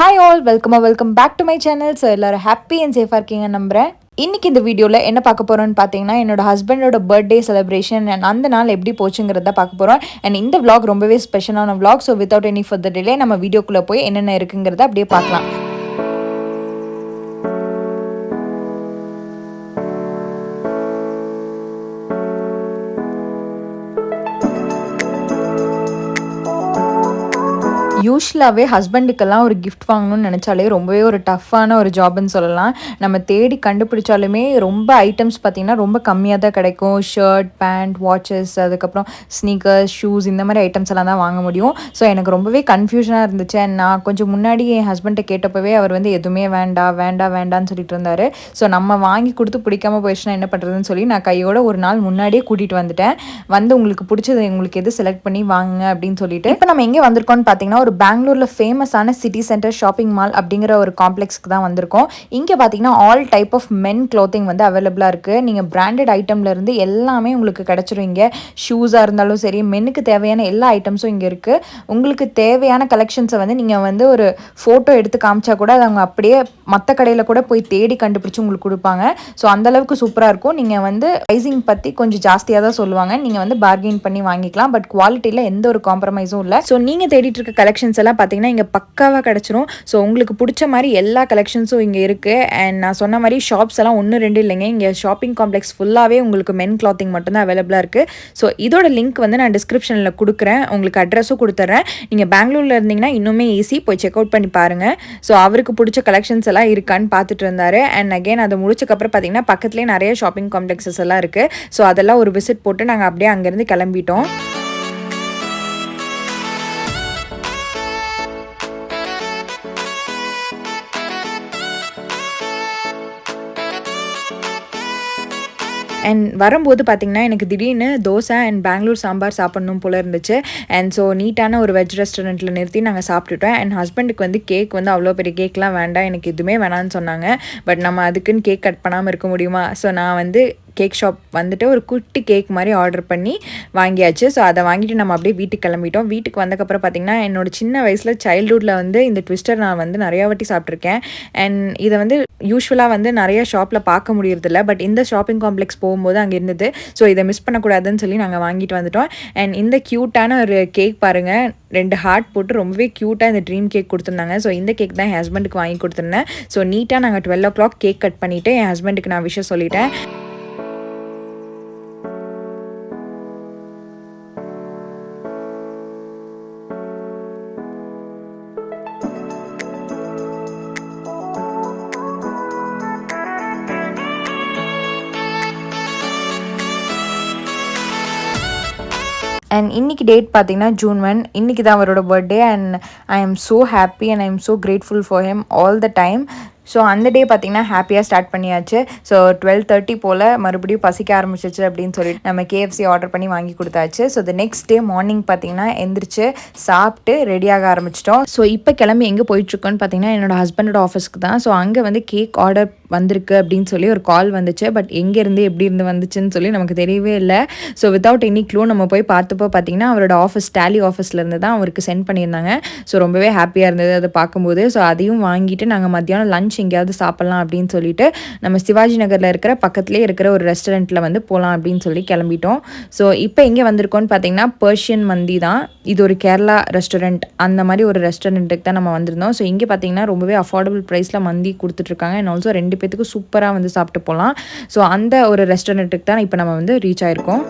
Hi all, welcome back to my channel. So எல்லோரும் happy and சேஃபாக இருக்கீங்க நம்புகிறேன். இன்றைக்கி இந்த வீடியோவில் என்ன பார்க்க போகிறோன்னு பார்த்தீங்கன்னா, என்னோட ஹஸ்பண்டோட பர்த்டே செலிப்ரேஷன் அண்ட் அந்த நாள் எப்படி போச்சுங்கிறத பார்க்க போகிறோம். அண்ட் இந்த vlog ரொம்பவே ஸ்பெஷலான vlog. So without any further delay நம்ம வீடியோக்குள்ளே போய் என்னென்ன இருக்குங்கிறத அப்படியே பார்க்கலாம். யூஸ்வலாகவே ஹஸ்பண்டுக்கெல்லாம் ஒரு கிஃப்ட் வாங்கணும்னு நினச்சாலே ரொம்பவே ஒரு டஃப்பான ஒரு ஜாப்னு சொல்லலாம். நம்ம தேடி கண்டுபிடிச்சாலுமே ரொம்ப ஐட்டம்ஸ் பார்த்திங்கன்னா ரொம்ப கம்மியாக தான் கிடைக்கும். ஷர்ட், பேண்ட், வாட்சஸ், அதுக்கப்புறம் ஸ்னீக்கர்ஸ், ஷூஸ் இந்த மாதிரி ஐட்டம்ஸ் எல்லாம் தான் வாங்க முடியும். ஸோ எனக்கு ரொம்பவே கன்ஃபியூஷனாக இருந்துச்சு. அண்ட் நான் கொஞ்சம் முன்னாடி என் ஹஸ்பண்ட்டை கேட்டப்பவே அவர் வந்து எதுவுமே வேண்டான்னு சொல்லிட்டு இருந்தார். ஸோ நம்ம வாங்கி கொடுத்து பிடிக்காம போயிடுச்சுன்னா என்ன பண்ணுறதுன்னு சொல்லி நான் கையோட ஒரு நாள் முன்னாடியே கூட்டிகிட்டு வந்துட்டேன். வந்து உங்களுக்கு பிடிச்சது உங்களுக்கு எது செலக்ட் பண்ணி வாங்குங்க அப்படின்னு சொல்லிட்டு. இப்போ நம்ம எங்கே வந்திருக்கோம்னு பார்த்தீங்கன்னா, ஒரு பெங்களூரில் ஃபேமஸான சிட்டி சென்டர் ஷாப்பிங் மால் அப்படிங்கிற ஒரு காம்ப்ளெக்ஸ்க்கு தான் வந்திருக்கோம். இங்கே பார்த்தீங்கன்னா all type of men clothing வந்து அவைலபிளாக இருக்குது. நீங்கள் பிராண்டட் ஐட்டம்லேருந்து எல்லாமே உங்களுக்கு கிடச்சிரும். இங்கே ஷூஸாக இருந்தாலும் சரி, மென்னுக்கு தேவையான எல்லா ஐட்டம்ஸும் இங்கே இருக்குது. உங்களுக்கு தேவையான கலெக்ஷன்ஸை வந்து நீங்கள் வந்து ஒரு ஃபோட்டோ எடுத்து காமிச்சா கூட அது அவங்க அப்படியே மற்ற கடையில் கூட போய் தேடி கண்டுபிடிச்சி உங்களுக்கு கொடுப்பாங்க. ஸோ அந்தளவுக்கு சூப்பராக இருக்கும். நீங்கள் வந்து ப்ரைஸிங் பற்றி கொஞ்சம் ஜாஸ்தியாக தான் சொல்லுவாங்க. நீங்கள் வந்து பார்கெயின் பண்ணி வாங்கிக்கலாம். பட் குவாலிட்டியில் எந்த ஒரு காம்ப்ரமைஸும் இல்லை. ஸோ நீங்கள் தேடிட்டு இருக்க கலெக்ஷன்ஸ் எல்லாம் பார்த்தீங்கன்னா இங்கே பக்காவாக கிடச்சிரும். ஸோ உங்களுக்கு பிடிச்ச மாதிரி எல்லா கலெக்ஷன்ஸும் இங்கே இருக்குது. அண்ட் நான் சொன்ன மாதிரி ஷாப்ஸ் எல்லாம் 1-2 இல்லைங்க. இங்கே ஷாப்பிங் காம்ப்ளெக்ஸ் ஃபுல்லாகவே உங்களுக்கு மென் கிளாத்திங் மட்டும்தான் அவைலபிளாக இருக்குது. ஸோ இதோட லிங்க் வந்து நான் டிஸ்கிரிப்ஷனில் கொடுக்குறேன். உங்களுக்கு அட்ரஸும் கொடுத்துட்றேன். நீங்கள் பெங்களூரில் இருந்தீங்கன்னா இன்னுமே ஈஸி, போய் செக் அவுட் பண்ணி பாருங்கள். ஸோ அவருக்கு பிடிச்ச கலெக்ஷன்ஸ் எல்லாம் இருக்கான்னு பார்த்துட்டு இருந்தார். அண்ட் அகெயின் அதை முடிச்சக்கப்புறம் பார்த்தீங்கன்னா பக்கத்துலேயே நிறைய ஷாப்பிங் காம்ப்ளெக்ஸஸ் எல்லாம் இருக்குது. ஸோ அதெல்லாம் ஒரு விசிட் போட்டு நாங்கள் அப்படியே அங்கேருந்து கிளம்பிட்டோம். அண்ட் வரும்போது பார்த்திங்கன்னா எனக்கு திடீர்னு தோசை அண்ட் பெங்களூர் சாம்பார் சாப்பிட்ணும் போல் இருந்துச்சு. அண்ட் ஸோ நீட்டான ஒரு வெஜ் ரெஸ்டாரண்ட்டில் நிறுத்தி நாங்கள் சாப்பிட்டுட்டோம். அண்ட் ஹஸ்பண்டுக்கு வந்து கேக் வந்து அவ்வளோ பெரிய கேக்லாம் வேண்டாம், எனக்கு எதுவுமே வேணான்னு சொன்னாங்க. பட் நம்ம அதுக்குன்னு கேக் கட் பண்ணாமல் இருக்க முடியுமா? ஸோ நான் வந்து கேக் ஷாப் வந்துட்டு ஒரு குட்டி கேக் மாதிரி ஆர்டர் பண்ணி வாங்கியாச்சு. ஸோ அதை வாங்கிட்டு நம்ம அப்படியே வீட்டுக்கு கிளம்பிட்டோம். வீட்டுக்கு வந்தக்கப்புறம் பார்த்திங்கன்னா என்னோட சின்ன வயசில் சைல்ட்ஹுட்டில் வந்து இந்த ட்விஸ்டர் நான் வந்து நிறையா வாட்டி சாப்பிட்ருக்கேன். அண்ட் இதை வந்து யூஸ்வலாக வந்து நிறைய ஷாப்பில் பார்க்க முடியறதில்ல. பட் இந்த ஷாப்பிங் காம்ப்ளெக்ஸ் போகும்போது அங்கே இருந்தது. ஸோ இதை மிஸ் பண்ணக்கூடாதுன்னு சொல்லி நாங்கள் வாங்கிட்டு வந்துட்டோம். அண்ட் இந்த க்யூட்டான ஒரு கேக் பாருங்கள், 2 ஹார்ட் போட்டு ரொம்பவே க்யூட்டாக இந்த ட்ரீம் கேக் கொடுத்துருந்தாங்க. ஸோ இந்த கேக் தான் என் ஹஸ்பண்டுக்கு வாங்கி கொடுத்துருந்தேன். ஸோ நீட்டாக நாங்கள் 12 o'clock கேக் கட் பண்ணிவிட்டு என் ஹஸ்பண்டுக்கு நான் விஷயம் சொல்லிட்டேன். அண்ட் இன்றைக்கி டேட் பார்த்திங்கன்னா June 1. இன்றைக்கி தான் அவரோட birthday. And I am so happy and I am so grateful for him all the time. So அந்த டே பார்த்திங்கன்னா ஹாப்பியாக ஸ்டார்ட் பண்ணியாச்சு. ஸோ 12:30 போல் மறுபடியும் பசிக்க ஆரம்பிச்சிச்சு அப்படின்னு சொல்லிட்டு நம்ம KFC ஆர்டர் பண்ணி வாங்கி கொடுத்தாச்சு. So the next day morning பார்த்திங்கன்னா எந்திரிச்சு சாப்பிட்டு ரெடியாக ஆரம்பிச்சிட்டோம். ஸோ இப்போ கிளம்பி எங்கே போயிட்டுருக்கோன்னு பார்த்திங்கன்னா என்னோட ஹஸ்பண்டோட ஆஃபீஸ்க்கு தான். ஸோ அங்கே வந்து கேக் ஆர்டர் வந்திருக்கு அப்படின்னு சொல்லி ஒரு கால் வந்துச்சு. பட் எங்கேருந்து எப்படி இருந்து வந்துச்சுன்னு சொல்லி நமக்கு தெரியவே இல்லை. ஸோ வித்தவுட் எனி க்ளூ நம்ம போய் பார்த்தப்போ பார்த்திங்கன்னா அவரோட ஆஃபீஸ் டேலி ஆஃபீஸ்லேருந்து தான் அவருக்கு சென்ட் பண்ணியிருந்தாங்க. ஸோ ரொம்பவே ஹாப்பியாக இருந்தது அதை பார்க்கும்போது. ஸோ அதையும் வாங்கிட்டு நாங்கள் மத்தியானம் லஞ்ச் எங்கேயாவது சாப்பிட்லாம் அப்படின்னு சொல்லிட்டு நம்ம சிவாஜி நகரில் இருக்கிற பக்கத்துலேயே இருக்கிற ஒரு ரெஸ்டாரண்ட்டில் வந்து போகலாம் அப்படின்னு சொல்லி கிளம்பிட்டோம். ஸோ இப்போ எங்கே வந்திருக்கோன்னு பார்த்தீங்கன்னா பர்ஷியன் மந்தி தான். இது ஒரு கேரளா ரெஸ்டாரண்ட், அந்த மாதிரி ஒரு ரெஸ்டாரண்ட்டுக்கு தான் நம்ம வந்திருந்தோம். ஸோ இங்கே பார்த்தீங்கன்னா ரொம்பவே அஃபோர்டபுள் ப்ரைஸில் மந்தி கொடுத்துட்ருக்காங்க. அண்ட் ஆல்சோ 2 பேத்துக்கு சூப்பராக வந்து சாப்பிட்டு போகலாம். ஸோ அந்த ஒரு ரெஸ்டாரண்ட்டுக்கு தான் இப்போ நம்ம வந்து ரீச் ஆயிருக்கோம்.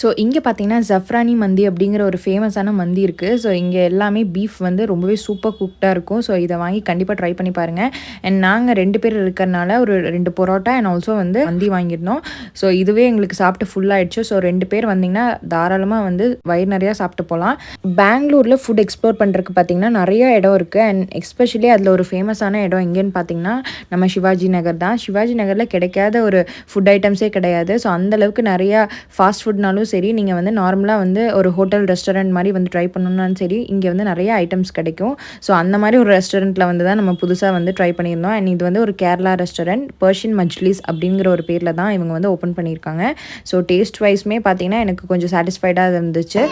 ஸோ இங்கே பார்த்தீங்கன்னா ஜஃப்ரானி மந்தி அப்படிங்கிற ஒரு ஃபேமஸான மந்தி இருக்குது. ஸோ இங்கே எல்லாமே பீஃப் வந்து ரொம்பவே சூப்பர் குக்டாக இருக்கும். ஸோ இதை வாங்கி கண்டிப்பாக ட்ரை பண்ணி பாருங்கள். அண்ட் நாங்கள் 2 பேர் இருக்கிறனால ஒரு 2 பரோட்டா அண்ட் ஆல்சோ வந்து மந்தி வாங்கியிருந்தோம். ஸோ இதுவே எங்களுக்கு சாப்பிட்டு ஃபுல்லாகிடுச்சு. ஸோ 2 பேர் வந்திங்கன்னா தாராளமாக வந்து வயிறு நிறையா சாப்பிட்டு போகலாம். பெங்களூரில் ஃபுட் எக்ஸ்ப்ளோர் பண்ணுறதுக்கு பார்த்திங்கன்னா நிறைய இடம் இருக்குது. அண்ட் எஸ்பெஷலி அதில் ஒரு ஃபேமஸான இடம் எங்கேன்னு பார்த்திங்கன்னா நம்ம சிவாஜி நகர் தான். சிவாஜி நகரில் கிடைக்காத ஒரு ஃபுட் ஐட்டம்ஸே கிடையாது. ஸோ அந்தளவுக்கு நிறையா ஃபாஸ்ட் ஃபுட்னாலும் சரி, நீங்கள் வந்து நார்மலாக வந்து ஒரு ஹோட்டல் ரெஸ்டாரண்ட் மாதிரி வந்து ட்ரை பண்ணணும்னாலும் சரி, இங்கே வந்து நிறைய ஐட்டம்ஸ் கிடைக்கும். ஸோ அந்த மாதிரி ஒரு ரெஸ்டாரண்ட்டில் வந்து தான் நம்ம புதுசாக வந்து ட்ரை பண்ணியிருந்தோம். அண்ட் இது வந்து ஒரு கேரளா ரெஸ்டாரண்ட், பர்ஷியன் மஜ்லிஸ் அப்படிங்கிற ஒரு பேரில் தான் இவங்க வந்து ஓப்பன் பண்ணியிருக்காங்க. ஸோ டேஸ்ட் வைஸ்மே பார்த்தீங்கன்னா எனக்கு கொஞ்சம் சாட்டிஸ்ஃபைடாக இருந்துச்சு.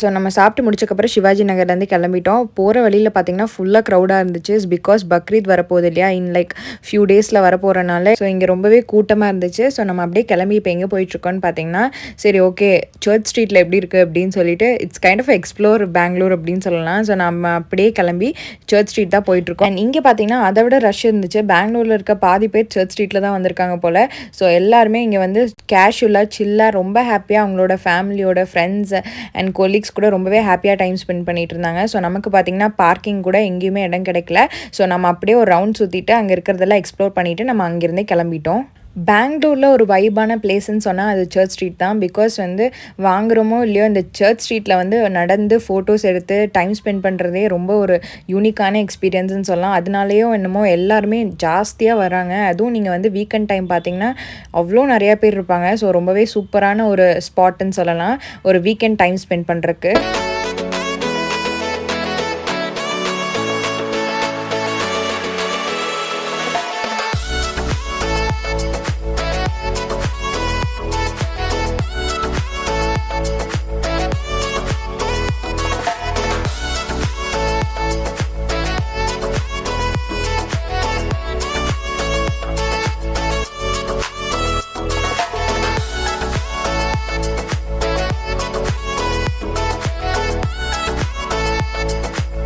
ஸோ நம்ம சாப்பிட்டு முடிச்சக்கப்புறம் சிவாஜி நகர்லேருந்து கிளம்பிட்டோம். போகிற வழியில் பார்த்திங்கன்னா ஃபுல்லாக க்ரௌடாக இருந்துச்சு. பிகாஸ் பக்ரீத் வரப்போகுது இல்லையா, இன் லைக் ஃபியூ டேஸில் வரப்போகிறனால ஸோ இங்கே ரொம்பவே கூட்டமாக இருந்துச்சு. ஸோ நம்ம அப்படியே கிளம்பி இப்போ எங்கே போயிட்டுருக்கோன்னு பார்த்தீங்கன்னா, சரி ஓகே சர்ச் ஸ்ட்ரீட்டில் எப்படி இருக்குது அப்படின்னு சொல்லிட்டு it's kind of explore Bangalore அப்படின்னு சொல்லலாம். ஸோ நம்ம அப்படியே கிளம்பி சர்ச் ஸ்ட்ரீட் தான் போயிட்டுருக்கோம். அண்ட் இங்கே பார்த்தீங்கன்னா அதை விட ரஷ் இருந்துச்சு. பெங்களூரில் இருக்க பாதி பேர் சர்ச் ஸ்ட்ரீட்டில் தான் வந்திருக்காங்க போல். ஸோ எல்லாருமே இங்கே வந்து கேஷுவலாக சில்லாக ரொம்ப ஹாப்பியாக அவங்களோட ஃபேமிலியோட ஃப்ரெண்ட்ஸ் அண்ட் கொலீக்ஸ் கூட ரொம்பவே ஹாப்பியாக டைம் ஸ்பெண்ட் பண்ணிட்டு இருந்தாங்க. ஸோ நமக்கு பார்த்திங்கன்னா பார்க்கிங் கூட எங்கேயுமே இடம் கிடைக்கல. ஸோ நம்ம அப்படியே ஒரு ரவுண்ட் சுற்றிட்டு அங்கே இருக்கிறதெல்லாம் எக்ஸ்ப்ளோர் பண்ணிவிட்டு நம்ம அங்கேருந்தே கிளம்பிட்டோம். பெங்களூரில் ஒரு வைபான பிளேஸ்ன்னு சொன்னால் அது சர்ச் ஸ்ட்ரீட் தான். பிகாஸ் வந்து வாங்குகிறோமோ இல்லையோ இந்த சர்ச் ஸ்ட்ரீட்டில் வந்து நடந்து ஃபோட்டோஸ் எடுத்து டைம் ஸ்பெண்ட் பண்ணுறதே ரொம்ப ஒரு யூனிக்கான எக்ஸ்பீரியன்ஸ்னு சொல்லலாம். அதனாலேயோ என்னமோ எல்லாருமே ஜாஸ்தியாக வராங்க. அதுவும் நீங்கள் வந்து வீக்கெண்ட் டைம் பார்த்திங்கன்னா அவ்வளோ நிறையா பேர் இருப்பாங்க. ஸோ ரொம்பவே சூப்பரான ஒரு ஸ்பாட்டுன்னு சொல்லலாம் ஒரு வீக்கெண்ட் டைம் ஸ்பெண்ட் பண்ணுறதுக்கு.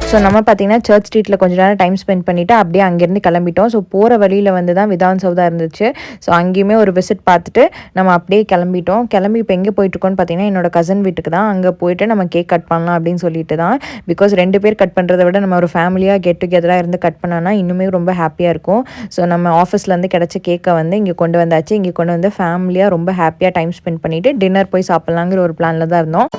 ஸோ நம்ம பார்த்திங்கன்னா சர்ச் ஸ்ட்ரீட்டில் கொஞ்சம் நேரம் டைம் ஸ்பெண்ட் பண்ணிவிட்டு அப்படியே அங்கேருந்து கிளம்பிட்டோம். ஸோ போகிற வழியில் வந்து தான் விதான் சௌதா இருந்துச்சு. ஸோ அங்கேயுமே ஒரு விசிட் பார்த்துட்டு நம்ம அப்படியே கிளம்பிட்டோம். கிளம்பி இப்போ எங்கே போயிட்டுருக்கோன்னு பார்த்தீங்கன்னா என்னோட கசன் வீட்டுக்கு தான். அங்கே போயிட்டு நம்ம கேக் கட் பண்ணலாம் அப்படின்னு சொல்லிட்டு தான். பிகாஸ் 2 பேர் கட் பண்ணுறதை விட நம்ம ஒரு ஃபேமிலியாக கெட் டுகெதராக இருந்து கட் பண்ணோன்னா இன்னுமே ரொம்ப ஹாப்பியாக இருக்கும். ஸோ நம்ம ஆஃபீஸ்லேருந்து கிடச்ச கேக்கை வந்து இங்கே கொண்டு வந்தாச்சு. இங்கே கொண்டு வந்து ஃபேமிலியாக ரொம்ப ஹாப்பியாக டைம் ஸ்பெண்ட் பண்ணிவிட்டு டின்னர் போய் சாப்பிட்லாங்கிற ஒரு பிளானில் தான் இருந்தோம்.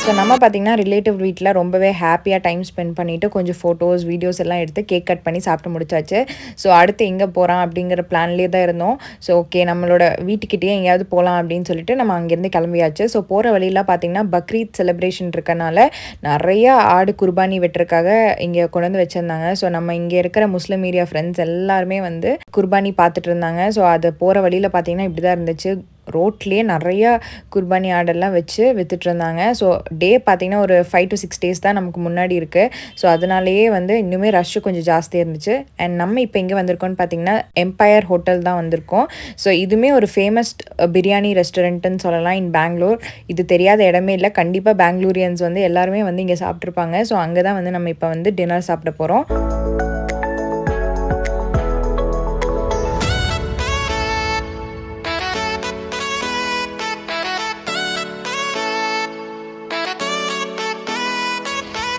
ஸோ நம்ம பார்த்திங்கன்னா ரிலேட்டிவ் வீட்டில் ரொம்பவே ஹாப்பியாக டைம் ஸ்பெண்ட் பண்ணிவிட்டு கொஞ்சம் ஃபோட்டோஸ் வீடியோஸ் எல்லாம் எடுத்து கேக் கட் பண்ணி சாப்பிட்டு முடிச்சாச்சு. ஸோ அடுத்து எங்கே போகிறான் அப்படிங்கிற பிளான்லேயே தான் இருந்தோம். ஸோ ஓகே நம்மளோட வீட்டுக்கிட்டேயே எங்கேயாவது போகலாம் அப்படின்னு சொல்லிட்டு நம்ம அங்கேருந்து கிளம்பியாச்சு. ஸோ போகிற வழியில் பார்த்திங்கன்னா பக்ரீத் செலிப்ரேஷன் இருக்கனால நிறையா ஆடு குர்பானி வெட்டுறதுக்காக இங்கே கொண்டு வந்து வச்சுருந்தாங்க. ஸோ நம்ம இங்கே இருக்கிற முஸ்லீம் ஏரியா ஃப்ரெண்ட்ஸ் எல்லாருமே வந்து குர்பானி பார்த்துட்டு இருந்தாங்க. ஸோ அது போகிற வழியில் பார்த்திங்கன்னா இப்படி தான் இருந்துச்சு. ரோட்லேயே நிறையா குர்பானி ஆடெல்லாம் வச்சு விற்றுட்டு இருந்தாங்க. ஸோ டே பார்த்திங்கன்னா ஒரு 5 to 6 days தான் நமக்கு முன்னாடி இருக்குது. ஸோ அதனாலேயே வந்து இன்னுமே ரஷ்ஷு கொஞ்சம் ஜாஸ்தியாக இருந்துச்சு. அண்ட் நம்ம இப்போ எங்கே வந்திருக்கோம்னு பார்த்திங்கன்னா எம்பயர் ஹோட்டல் தான் வந்திருக்கோம். ஸோ இதுவுமே ஒரு ஃபேமஸ் பிரியாணி ரெஸ்டாரண்ட்டுன்னு சொல்லலாம் இன் பெங்களூர். இது தெரியாத இடமே இல்லை. கண்டிப்பாக பெங்களூரியன்ஸ் வந்து எல்லாருமே வந்து இங்கே சாப்பிட்ருப்பாங்க. ஸோ அங்கே தான் வந்து நம்ம இப்போ வந்து டின்னர் சாப்பிட போகிறோம்.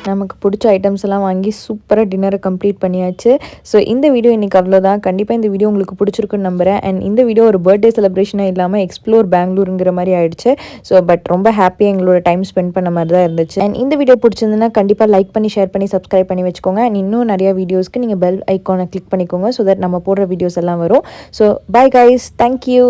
நமக்கு பிடிச்ச ஐட்டம்ஸ் எல்லாம் வாங்கி சூப்பராக டின்னரை கம்ப்ளீட் பண்ணியாச்சு. ஸோ இந்த வீடியோ இன்றைக்கி அவ்வளோதான். கண்டிப்பாக இந்த வீடியோ உங்களுக்கு பிடிச்சிருக்குன்னு நம்புகிறேன். அண்ட் இந்த வீடியோ ஒரு பர்த்டே செலிப்ரேஷனாக இல்லாமல் எக்ஸ்ப்ளோர் பெங்களூருங்கிற மாதிரி ஆயிடுச்சு. ஸோ பட் ரொம்ப ஹாப்பியாக எங்களோட டைம் ஸ்பெண்ட் பண்ண மாதிரி தான் இருந்துச்சு. அண்ட் இந்த வீடியோ பிடிச்சிருந்துன்னா கண்டிப்பாக லைக் பண்ணி ஷேர் பண்ணி சப்ஸ்கிரைப் பண்ணி வச்சுக்கோங்க. அண்ட் இன்னும் நிறையா வீடியோஸ்க்கு நீங்கள் பெல் ஐக்கானை கிளிக் பண்ணிக்கோங்க. ஸோ தட் நம்ம போடுற வீடியோஸ் எல்லாம் வரும். So bye guys, thank you.